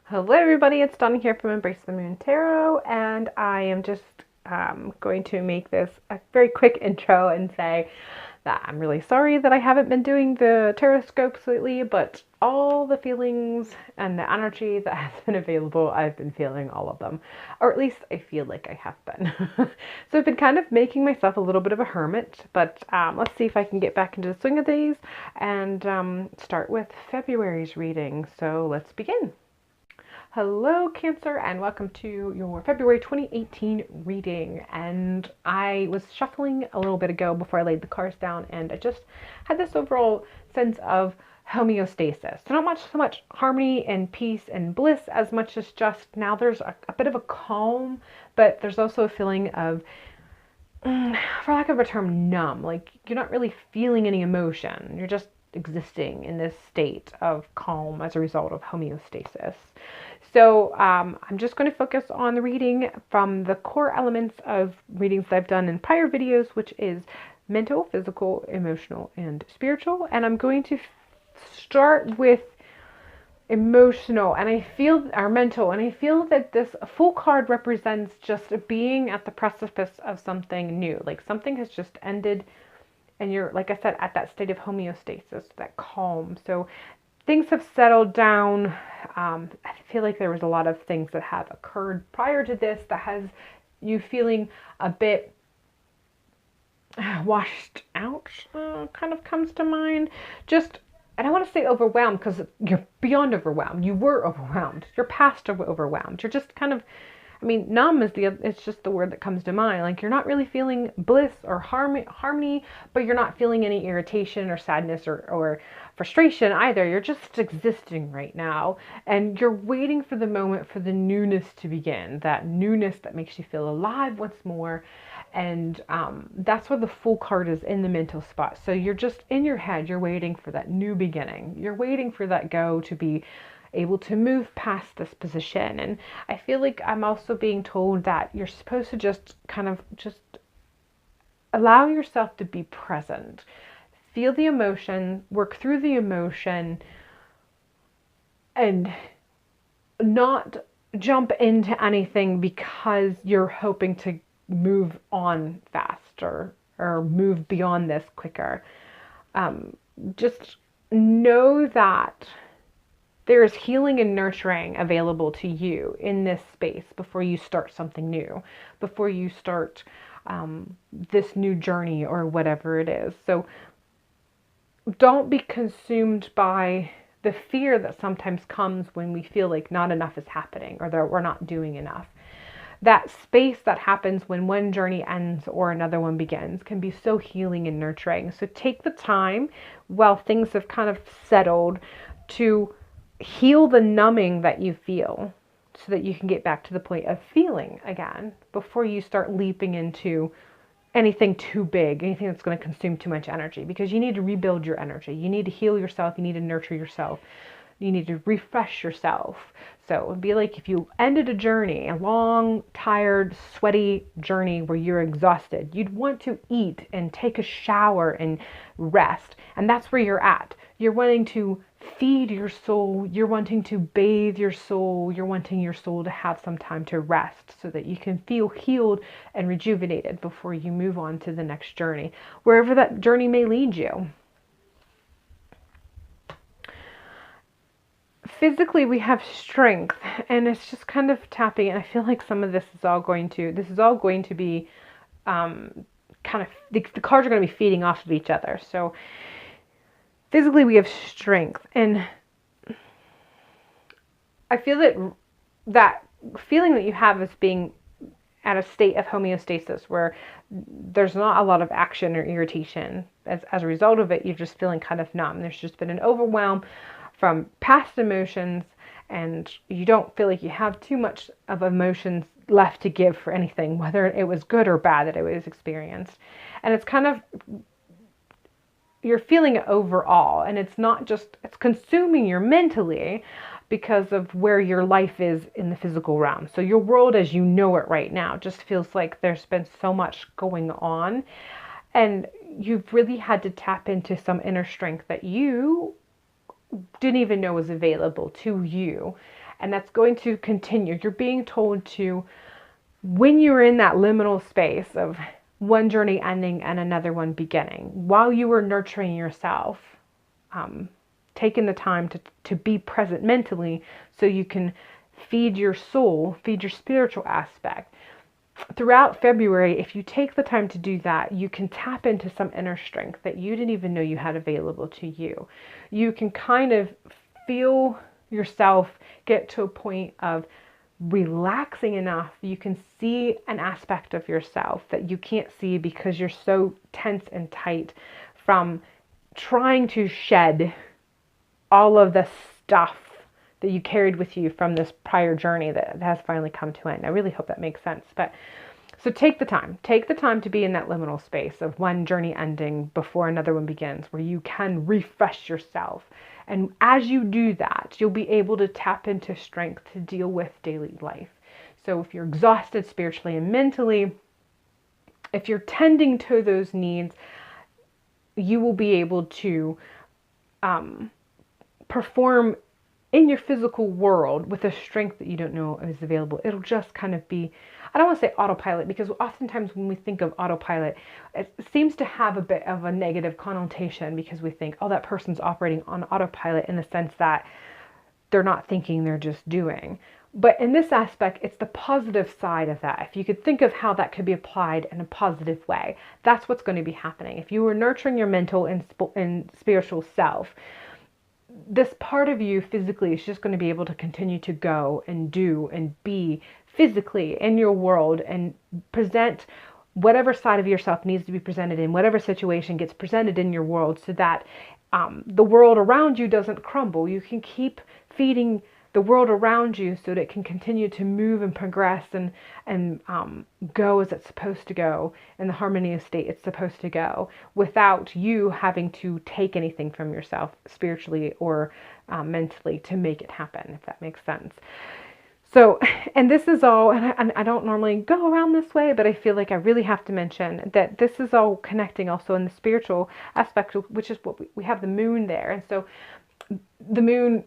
Hello everybody, it's Donna here from Embrace the Moon Tarot, and I am just going to make this a very quick intro and say that I'm really sorry that I haven't been doing the Tarotscopes lately, but all the feelings and the energy that has been available, I've been feeling all of them. Or at least I feel like I have been. So I've been kind of making myself a little bit of a hermit, but let's see if I can get back into the swing of these and start with February's reading. So let's begin. Hello, Cancer, and welcome to your February 2018 reading. And I was shuffling a little bit ago before I laid the cards down, and I just had this overall sense of homeostasis. So not so much harmony and peace and bliss as much as just now there's a bit of a calm, but there's also a feeling of, for lack of a term, numb. Like you're not really feeling any emotion. You're just existing in this state of calm as a result of homeostasis. So I'm just going to focus on the reading from the core elements of readings that I've done in prior videos, which is mental, physical, emotional, and spiritual. And I'm going to start with emotional and mental, and I feel that this full card represents just being at the precipice of something new. Like something has just ended and you're, like I said, at that state of homeostasis, that calm. So things have settled down. I feel like there was a lot of things that have occurred prior to this that has you feeling a bit washed out, kind of comes to mind. Just, I don't want to say overwhelmed because you're beyond overwhelmed. You were overwhelmed. You're past overwhelmed. You're just kind of, numb is it's just the word that comes to mind. Like you're not really feeling bliss or harmony, but you're not feeling any irritation or sadness or frustration either. You're just existing right now, and you're waiting for the moment for the newness to begin. That newness that makes you feel alive once more. And that's where the full card is, in the mental spot. So you're just in your head, you're waiting for that new beginning. You're waiting for that go to be able to move past this position. And I feel like I'm also being told that you're supposed to just kind of just allow yourself to be present. Feel the emotion, work through the emotion, and not jump into anything because you're hoping to move on faster or move beyond this quicker. Just know that there's healing and nurturing available to you in this space before you start something new, before you start this new journey or whatever it is. So don't be consumed by the fear that sometimes comes when we feel like not enough is happening or that we're not doing enough. That space that happens when one journey ends or another one begins can be so healing and nurturing. So take the time while things have kind of settled to heal the numbing that you feel so that you can get back to the point of feeling again before you start leaping into anything too big, anything that's going to consume too much energy, because you need to rebuild your energy. You need to heal yourself. You need to nurture yourself. You need to refresh yourself. So it would be like if you ended a journey, a long, tired, sweaty journey where you're exhausted, you'd want to eat and take a shower and rest. And that's where you're at. You're wanting to feed your soul. You're wanting to bathe your soul. You're wanting your soul to have some time to rest so that you can feel healed and rejuvenated before you move on to the next journey, wherever that journey may lead you. Physically, we have strength, and it's just kind of tapping, and I feel like some of this is all going to be kind of, the cards are going to be feeding off of each other. So physically we have strength, and I feel that feeling that you have as being at a state of homeostasis where there's not a lot of action or irritation. As a result of it, you're just feeling kind of numb. There's just been an overwhelm from past emotions, and you don't feel like you have too much of emotions left to give for anything, whether it was good or bad that it was experienced. And it's kind of, you're feeling it overall, and it's not just, it's consuming you mentally because of where your life is in the physical realm. So your world as you know it right now just feels like there's been so much going on, and you've really had to tap into some inner strength that you didn't even know was available to you. And that's going to continue. You're being told to, when you're in that liminal space of one journey ending and another one beginning, while you are nurturing yourself, taking the time to be present mentally so you can feed your soul, feed your spiritual aspect. Throughout February, if you take the time to do that, you can tap into some inner strength that you didn't even know you had available to you. You can kind of feel yourself get to a point of relaxing enough. You can see an aspect of yourself that you can't see because you're so tense and tight from trying to shed all of the stuff that you carried with you from this prior journey that has finally come to an end. I really hope that makes sense. But so take the time to be in that liminal space of one journey ending before another one begins, where you can refresh yourself. And as you do that, you'll be able to tap into strength to deal with daily life. So if you're exhausted spiritually and mentally, if you're tending to those needs, you will be able to perform in your physical world with a strength that you don't know is available. It'll just kind of be, I don't want to say autopilot, because oftentimes when we think of autopilot, it seems to have a bit of a negative connotation, because we think, oh, that person's operating on autopilot, in the sense that they're not thinking, they're just doing. But in this aspect, it's the positive side of that. If you could think of how that could be applied in a positive way, that's what's going to be happening. If you were nurturing your mental and spiritual self, this part of you physically is just going to be able to continue to go and do and be physically in your world and present whatever side of yourself needs to be presented in whatever situation gets presented in your world, so that the world around you doesn't crumble. You can keep feeding the world around you so that it can continue to move and progress and go as it's supposed to go, in the harmonious state it's supposed to go, without you having to take anything from yourself spiritually or mentally to make it happen, if that makes sense. So, and this is all, and I don't normally go around this way, but I feel like I really have to mention that this is all connecting also in the spiritual aspect, which is what we have the moon there. And so the moon,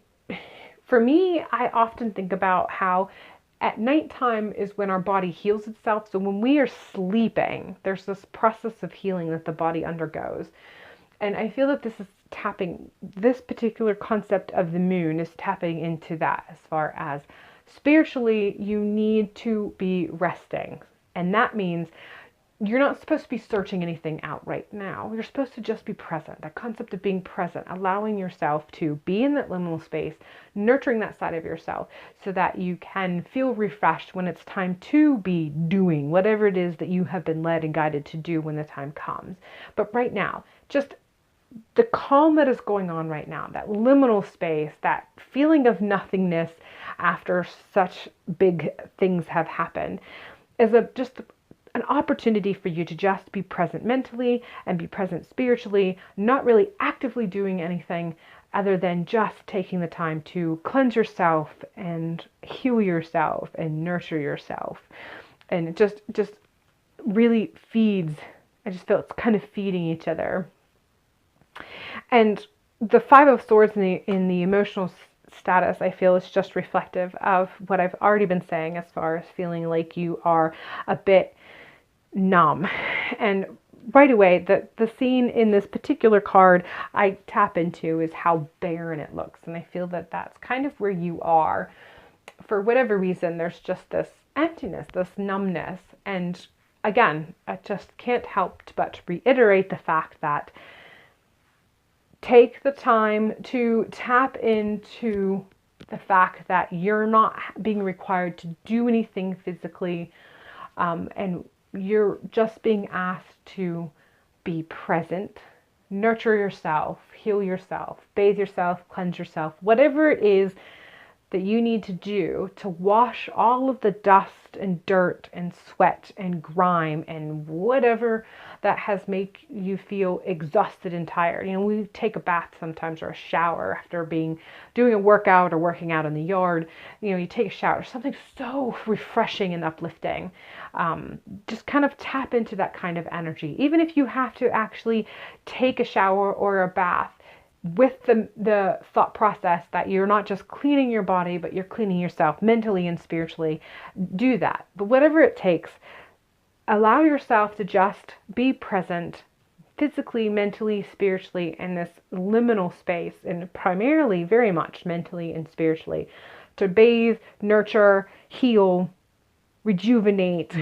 for me, I often think about how at nighttime is when our body heals itself. So when we are sleeping, there's this process of healing that the body undergoes. And I feel that this particular concept of the moon is tapping into that, as far as spiritually, you need to be resting. And that means you're not supposed to be searching anything out right now. You're supposed to just be present. That concept of being present, allowing yourself to be in that liminal space, nurturing that side of yourself so that you can feel refreshed when it's time to be doing whatever it is that you have been led and guided to do when the time comes. But right now, just the calm that is going on right now, that liminal space, that feeling of nothingness after such big things have happened, is just an opportunity for you to just be present mentally and be present spiritually, not really actively doing anything other than just taking the time to cleanse yourself and heal yourself and nurture yourself. And it just really feeds, I just feel it's kind of feeding each other. And the Five of Swords in the emotional status, I feel, is just reflective of what I've already been saying, as far as feeling like you are a bit numb. And right away, the scene in this particular card I tap into is how barren it looks. And I feel that that's kind of where you are. For whatever reason, there's just this emptiness, this numbness. And again, I just can't help but reiterate the fact that take the time to tap into the fact that you're not being required to do anything physically, and you're just being asked to be present, nurture yourself, heal yourself, bathe yourself, cleanse yourself, whatever it is that you need to do to wash all of the dust and dirt and sweat and grime and whatever that has made you feel exhausted and tired. You know, we take a bath sometimes, or a shower after doing a workout or working out in the yard. You know, you take a shower, something so refreshing and uplifting. Just kind of tap into that kind of energy. Even if you have to actually take a shower or a bath, with the thought process that you're not just cleaning your body, but you're cleaning yourself mentally and spiritually. Do that. But whatever it takes, allow yourself to just be present physically, mentally, spiritually in this liminal space, and primarily very much mentally and spiritually, to bathe, nurture, heal, rejuvenate.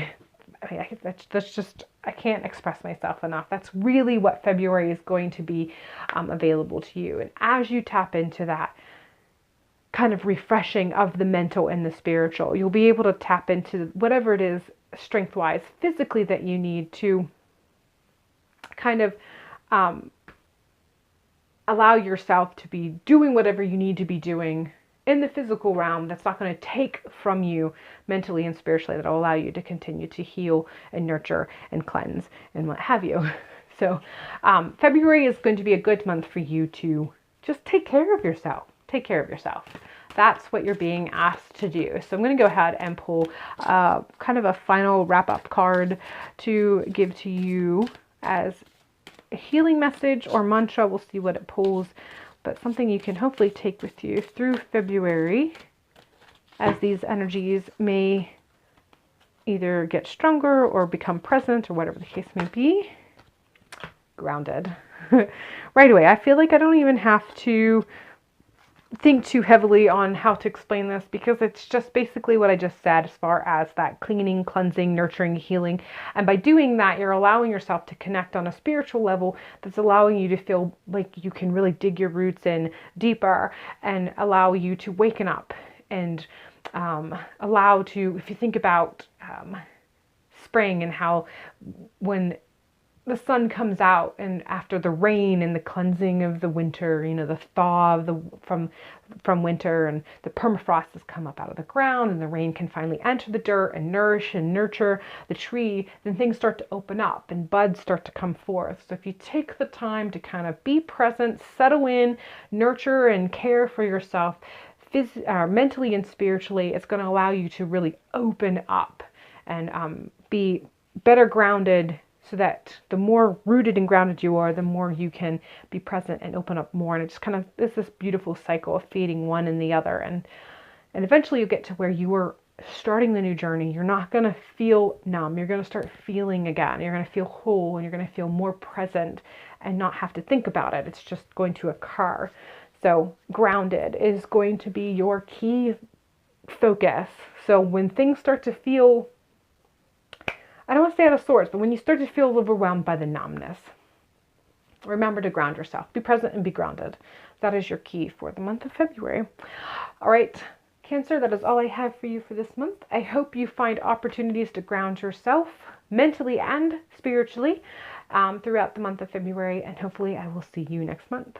I mean, that's just, I can't express myself enough. That's really what February is going to be available to you. And as you tap into that kind of refreshing of the mental and the spiritual, you'll be able to tap into whatever it is strength-wise, physically, that you need to kind of allow yourself to be doing whatever you need to be doing in the physical realm that's not going to take from you mentally and spiritually, that will allow you to continue to heal and nurture and cleanse and what have you. So February is going to be a good month for you to just take care of yourself. Take care of yourself. That's what you're being asked to do. So I'm going to go ahead and pull kind of a final wrap-up card to give to you as a healing message or mantra. We'll see what it pulls, but something you can hopefully take with you through February, as these energies may either get stronger or become present or whatever the case may be. Grounded. Right away, I feel like I don't even have to think too heavily on how to explain this, because it's just basically what I just said as far as that cleaning, cleansing, nurturing, healing. And by doing that, you're allowing yourself to connect on a spiritual level that's allowing you to feel like you can really dig your roots in deeper and allow you to waken up and allow to, if you think about spring and how when the sun comes out and after the rain and the cleansing of the winter, you know, the thaw of the from winter, and the permafrost has come up out of the ground and the rain can finally enter the dirt and nourish and nurture the tree, then things start to open up and buds start to come forth. So if you take the time to kind of be present, settle in, nurture and care for yourself mentally and spiritually, it's going to allow you to really open up and be better grounded, so that the more rooted and grounded you are, the more you can be present and open up more. And it just kind of is this beautiful cycle of feeding one and the other. And eventually you get to where you are starting the new journey. You're not going to feel numb. You're going to start feeling again. You're going to feel whole, and you're going to feel more present and not have to think about it. It's just going to occur. So grounded is going to be your key focus. So when things start to feel, I don't want to say out of sorts, but when you start to feel overwhelmed by the numbness, remember to ground yourself. Be present and be grounded. That is your key for the month of February. All right, Cancer, that is all I have for you for this month. I hope you find opportunities to ground yourself mentally and spiritually throughout the month of February, and hopefully I will see you next month.